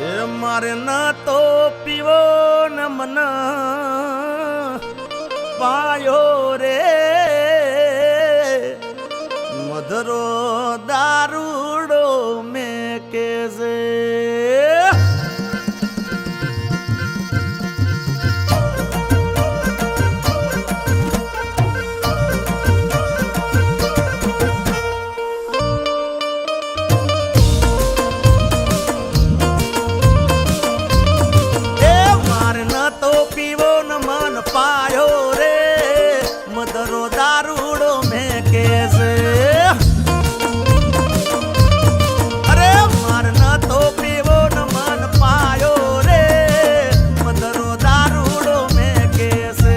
મારે ન તો પીવો ન મન પાયો રે મધરો દારૂડો મેં કે છે પાયો રે મધરો દારૂડો મેં કે છે અરે માર ન તો પીવો ન મન પાયો રે મધરો દારૂડો મેં કે છે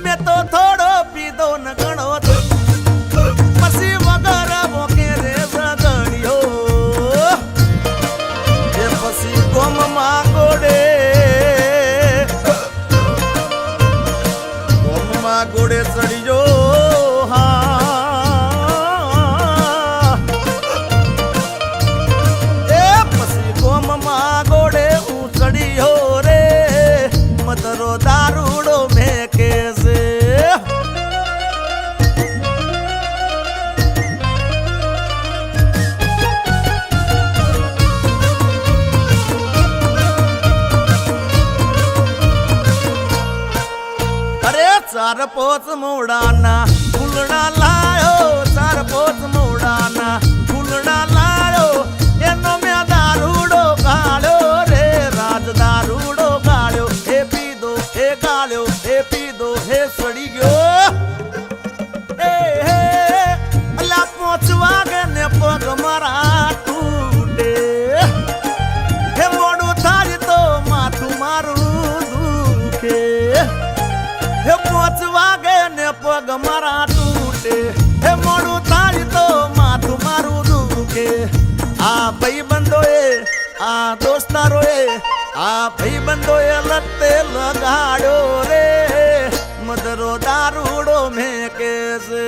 મેં તો થોડો પીધો ન ઘણો પછી વગર મોકે રે ઝઘડ્યો એ પછી ગોમમાં ગોડે ચડ્યો હા એ પછી ગોમમાં ગોડે હું ચડ્યો રે મધરો દારૂડો મેં કે છે અરે ચાર પોચ મોડાના ફૂલડા લાયો ચાર પોચ મોડાના ફૂલડા લાયો એનો મેં દારૂડો ગાળ્યો રે રાજ દારૂડો ગાળ્યો એ પીધો એ ગાળ્યો એ પીધો હે સડી ગયો એ હે અલા પહોંચવા ગે ને પગ મારા તૂટે હે મોડું થાય તો માથું મારું દુખે હે પહોંચવા ગે ને પગ મારા તૂટે હે મોડું થાય તો માથું મારું દુખે આ ભાઈબંધોએ આ દોસ્તારોએ આ ભાઈબંધોએ લતે લગાડ્યો રે મધરો દારૂડો મેં કે છે